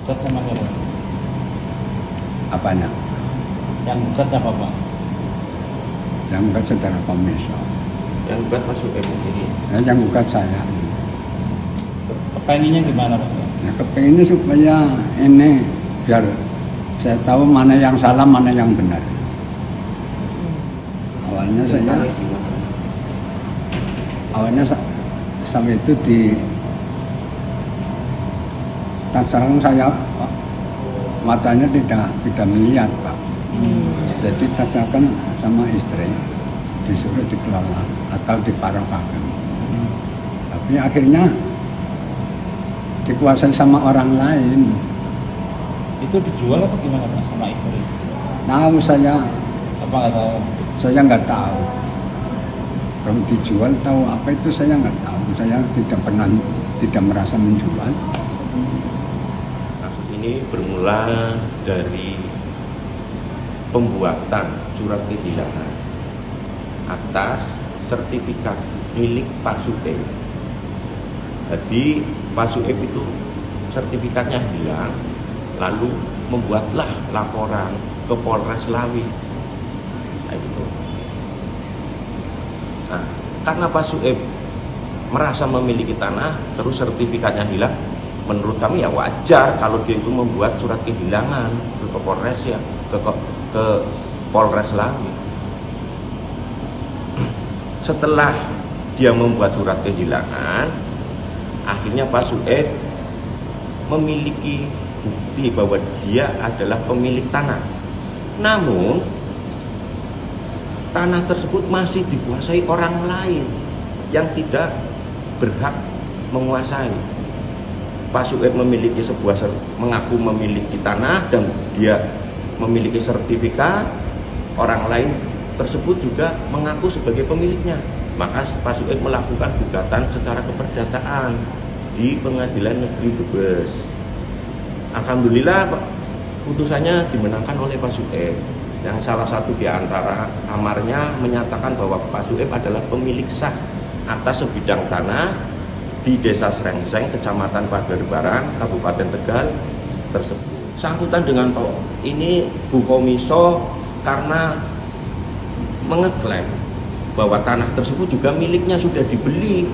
Gugat sama siapa? Apanya? Yang gugat siapa Pak? Yang gugat saudara Komis. Yang bukan masuk ini. Yang gugat saya. Kepenginnya gimana Pak? Nah, kepinginnya supaya ini biar saya tahu mana yang salah, mana yang benar. Awalnya sampai itu di sekarang saya matanya tidak melihat Pak. Jadi tajakan sama istri disuruh dikelola atau diparokakan. Tapi akhirnya dikuasai sama orang lain. Itu dijual atau gimana Pak sama istri? Tahu saya. Apa nggak tahu? Saya nggak tahu. Kalau dijual tahu apa itu saya nggak tahu. Saya tidak merasa menjual. Kasus ini bermula dari pembuatan surat kehilangan atas sertifikat milik Pak Sueb. Jadi Pak Sueb itu sertifikatnya hilang, lalu membuatlah laporan ke Polres Lawi. Nah, karena Pak Sueb merasa memiliki tanah, terus sertifikatnya hilang, menurut kami ya wajar kalau dia itu membuat surat kehilangan ke Polres ya, ke Polres Lawi. Setelah dia membuat surat kehilangan, akhirnya Pak Sueb memiliki bukti bahwa dia adalah pemilik tanah. Namun tanah tersebut masih dikuasai orang lain yang tidak berhak menguasai. Pak Sueb memiliki mengaku memiliki tanah dan dia memiliki sertifikat, orang lain tersebut juga mengaku sebagai pemiliknya. Maka Pak Sueb melakukan gugatan secara keperdataan di Pengadilan Negeri Brebes. Alhamdulillah putusannya dimenangkan oleh Pak Sueb. Yang salah satu di antara amarnya menyatakan bahwa Pak Sueb adalah pemilik sah atas sebidang tanah di Desa Srengseng, Kecamatan Pagarbaran, Kabupaten Tegal tersebut. Sangkutan dengan ini Bu Komiso karena mengeklaim bahwa tanah tersebut juga miliknya sudah dibeli.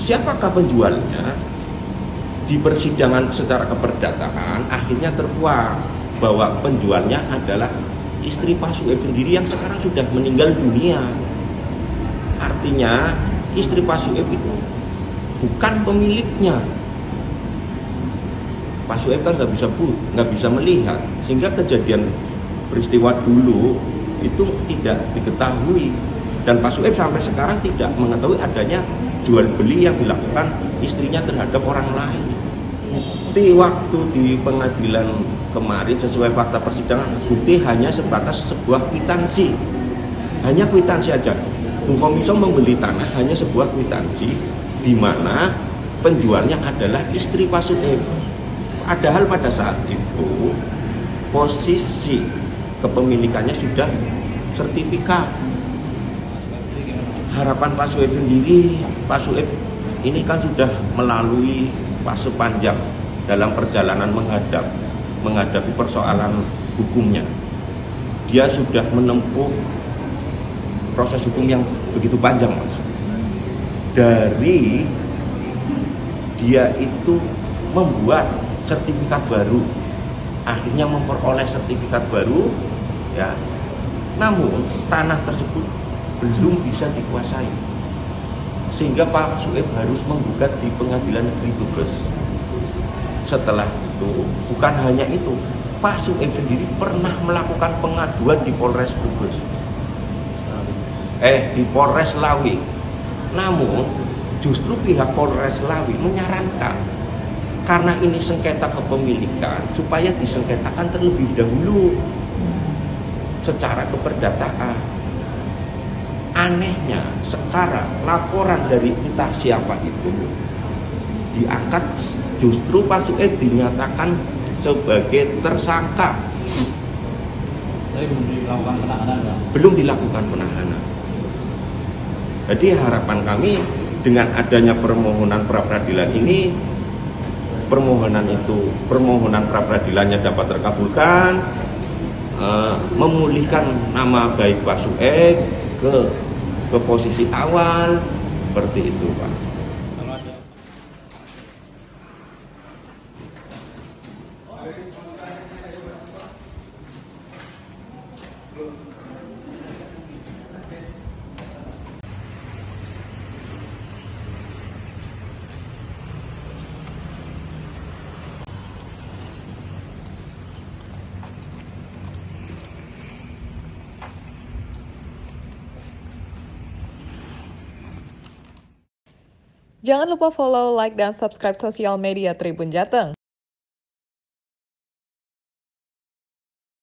Siapakah penjualnya? Di persidangan secara keperdataan akhirnya terkuak bahwa penjualnya adalah istri Pak Sueb sendiri yang sekarang sudah meninggal dunia. Artinya istri Pak Sueb itu bukan pemiliknya. Pak Sueb kan nggak bisa melihat, sehingga kejadian peristiwa dulu itu tidak diketahui, dan Pak Sueb sampai sekarang tidak mengetahui adanya jual beli yang dilakukan istrinya terhadap orang lain. Di waktu di pengadilan kemarin sesuai fakta persidangan, bukti hanya sebatas sebuah kwitansi, hanya kwitansi aja. Bu Komiso membeli tanah hanya sebuah kwitansi di mana penjualnya adalah istri Pak Sueb. Padahal pada saat itu posisi kepemilikannya sudah sertifikat. Harapan Pak Sueb sendiri, Pak Sueb ini kan sudah melalui fase panjang dalam perjalanan menghadapi persoalan hukumnya. Dia sudah menempuh proses hukum yang begitu panjang, Mas. Dari dia itu membuat sertifikat baru, akhirnya memperoleh sertifikat baru, ya. Namun tanah tersebut belum bisa dikuasai, sehingga Pak Sueb harus menggugat di Pengadilan Negeri Brebes. Setelah itu, bukan hanya itu, Pak Sueb sendiri pernah melakukan pengaduan di Polres Brebes, di Polres Lawi. Namun justru pihak Polres Lawi menyarankan karena ini sengketa kepemilikan supaya disengketakan terlebih dahulu secara keperdataan. Anehnya sekarang laporan dari entah siapa itu diangkat, justru Pak Sued dinyatakan sebagai tersangka. Tapi belum dilakukan penahanan, Pak. Belum dilakukan penahanan. Jadi harapan kami dengan adanya permohonan pra-peradilan ini, permohonan pra-peradilannya dapat terkabulkan, memulihkan nama baik Pak Sued ke posisi awal, seperti itu, Pak. Kalau ada Jangan lupa follow, like, dan subscribe sosial media Tribun Jateng.